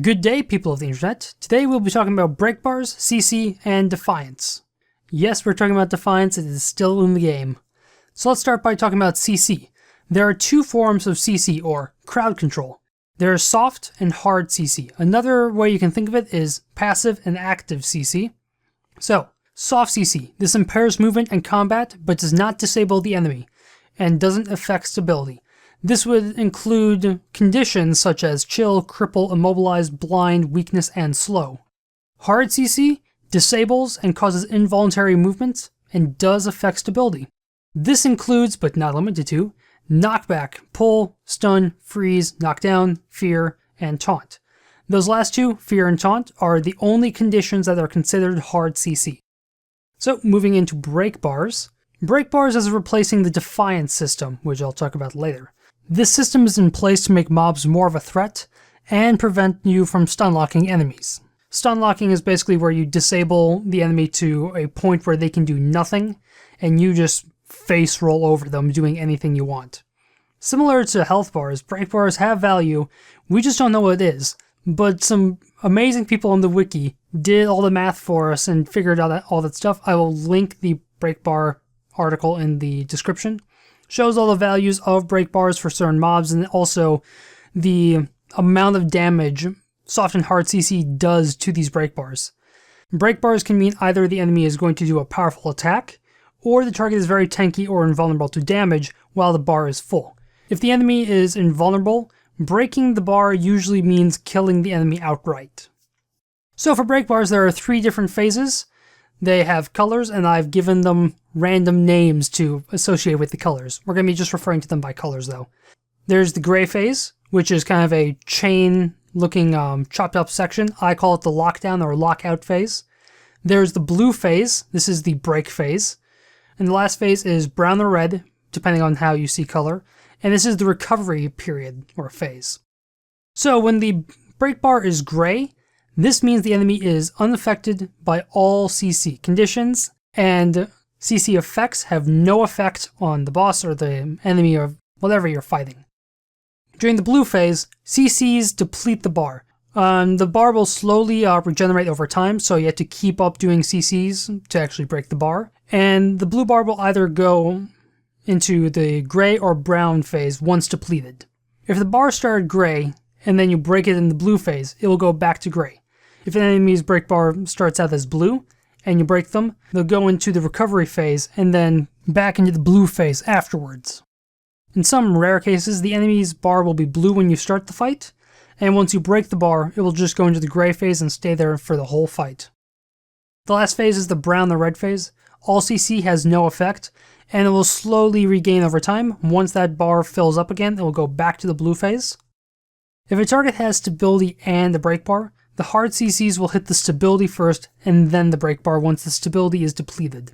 Good day, people of the internet. Today we'll be talking about breakbars, CC, and Defiance. Yes, we're talking about Defiance, it is still in the game. So let's start by talking about CC. There are two forms of CC, or crowd control. There is soft and hard CC. Another way you can think of it is passive and active CC. So, soft CC. This impairs movement and combat, but does not disable the enemy, and doesn't affect stability. This would include conditions such as chill, cripple, immobilized, blind, weakness, and slow. Hard CC disables and causes involuntary movements and does affect stability. This includes, but not limited to, knockback, pull, stun, freeze, knockdown, fear, and taunt. Those last two, fear and taunt, are the only conditions that are considered hard CC. So moving into breakbars. Breakbars is replacing the Defiance system, which I'll talk about later. This system is in place to make mobs more of a threat and prevent you from stun locking enemies. Stun locking is basically where you disable the enemy to a point where they can do nothing and you just face roll over them doing anything you want. Similar to health bars, break bars have value, we just don't know what it is, but some amazing people on the wiki did all the math for us and figured out all that stuff. I will link the break bar article in the description. Shows all the values of break bars for certain mobs and also the amount of damage soft and hard CC does to these break bars. Break bars can mean either the enemy is going to do a powerful attack, or the target is very tanky or invulnerable to damage while the bar is full. If the enemy is invulnerable, breaking the bar usually means killing the enemy outright. So for break bars, there are three different phases. They have colors, and I've given them random names to associate with the colors. We're going to be just referring to them by colors, though. There's the gray phase, which is kind of a chain-looking chopped up section. I call it the lockdown or lockout phase. There's the blue phase. This is the break phase. And the last phase is brown or red, depending on how you see color. And this is the recovery period, or phase. So when the break bar is gray, this means the enemy is unaffected by all CC conditions, and CC effects have no effect on the boss or the enemy or whatever you're fighting. During the blue phase, CCs deplete the bar. The bar will slowly regenerate over time, so you have to keep up doing CCs to actually break the bar. And the blue bar will either go into the gray or brown phase once depleted. If the bar started gray, and then you break it in the blue phase, it will go back to gray. If an enemy's break bar starts out as blue, and you break them, they'll go into the recovery phase, and then back into the blue phase afterwards. In some rare cases, the enemy's bar will be blue when you start the fight, and once you break the bar, it will just go into the gray phase and stay there for the whole fight. The last phase is the brown or red phase. All CC has no effect, and it will slowly regain over time. Once that bar fills up again, it will go back to the blue phase. If a target has stability and a break bar, the hard CCs will hit the stability first and then the break bar once the stability is depleted.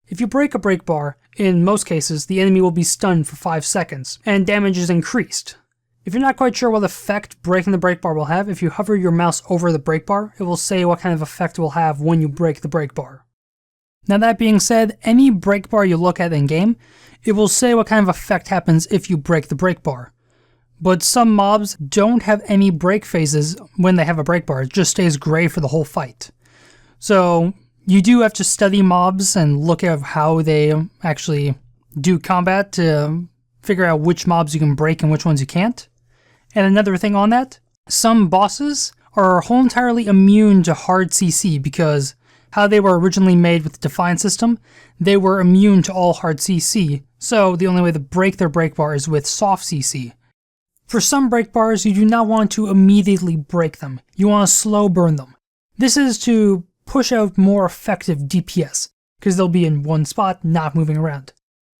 If you break a break bar, in most cases, the enemy will be stunned for 5 seconds, and damage is increased. If you're not quite sure what effect breaking the break bar will have, if you hover your mouse over the break bar, it will say what kind of effect it will have when you break the break bar. Now that being said, any break bar you look at in game, it will say what kind of effect happens if you break the break bar. But some mobs don't have any break phases when they have a break bar. It just stays gray for the whole fight. So you do have to study mobs and look at how they actually do combat to figure out which mobs you can break and which ones you can't. And another thing on that, some bosses are whole entirely immune to hard CC because how they were originally made with the Defiance system, they were immune to all hard CC. So the only way to break their break bar is with soft CC. For some break bars, you do not want to immediately break them. You want to slow burn them. This is to push out more effective DPS, because they'll be in one spot, not moving around.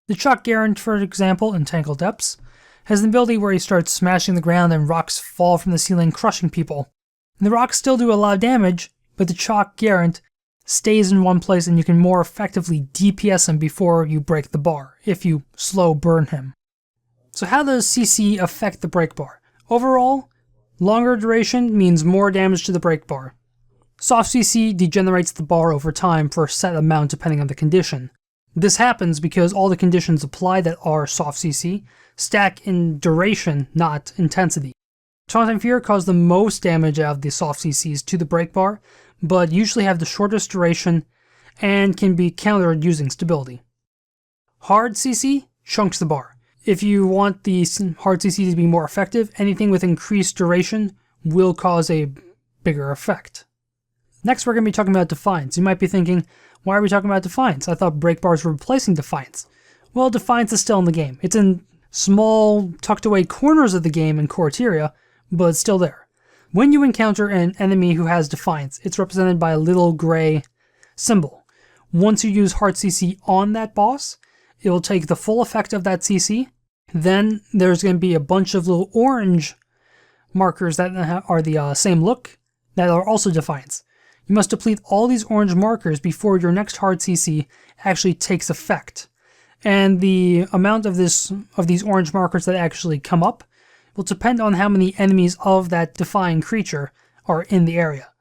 The Chalk Garant, for example, Untitled Chapter, has an ability where he starts smashing the ground and rocks fall from the ceiling, crushing people. And the rocks still do a lot of damage, but the Chalk Garant stays in one place and you can more effectively DPS him before you break the bar, if you slow burn him. So how does CC affect the break bar? Overall, longer duration means more damage to the break bar. Soft CC degenerates the bar over time for a set amount depending on the condition. This happens because all the conditions applied that are soft CC stack in duration, not intensity. Taunting Fear cause the most damage out of the soft CCs to the break bar, but usually have the shortest duration and can be countered using stability. Hard CC chunks the bar. If you want the hard CC to be more effective, anything with increased duration will cause a bigger effect. Next, we're going to be talking about Defiance. You might be thinking, why are we talking about Defiance? I thought break bars were replacing Defiance. Well, Defiance is still in the game. It's in small, tucked away corners of the game in Corteria, but it's still there. When you encounter an enemy who has Defiance, it's represented by a little gray symbol. Once you use hard CC on that boss, it will take the full effect of that CC. Then there's going to be a bunch of little orange markers that are the same look that are also Defiance. You must deplete all these orange markers before your next hard CC actually takes effect. And the amount of these orange markers that actually come up will depend on how many enemies of that defying creature are in the area.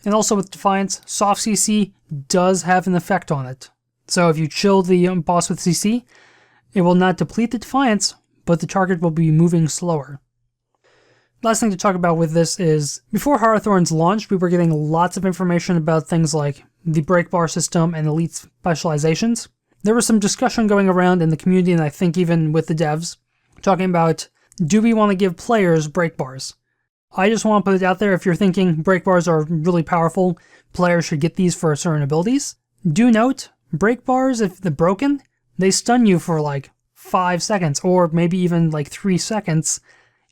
And also with Defiance, soft CC does have an effect on it. So if you chill the boss with CC, it will not deplete the Defiance, but the target will be moving slower. Last thing to talk about with this is, before Hearthorn's launched, we were getting lots of information about things like the break bar system and elite specializations. There was some discussion going around in the community, and I think even with the devs, talking about, do we want to give players break bars? I just want to put it out there, if you're thinking break bars are really powerful, players should get these for certain abilities. Do note, break bars, if they're broken, they stun you for like 5 seconds, or maybe even like 3 seconds,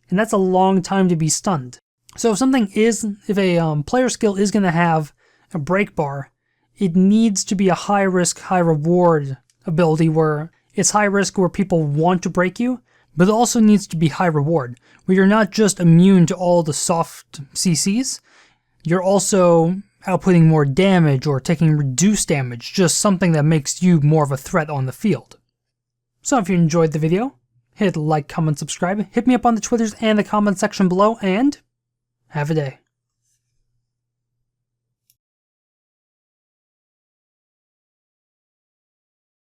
and that's a long time to be stunned. So if a player skill is going to have a break bar, it needs to be a high risk, high reward ability where it's high risk where people want to break you, but it also needs to be high reward, where you're not just immune to all the soft CCs, you're also outputting more damage or taking reduced damage, just something that makes you more of a threat on the field. So if you enjoyed the video, hit like, comment, subscribe, hit me up on the Twitters and the comment section below, and have a day.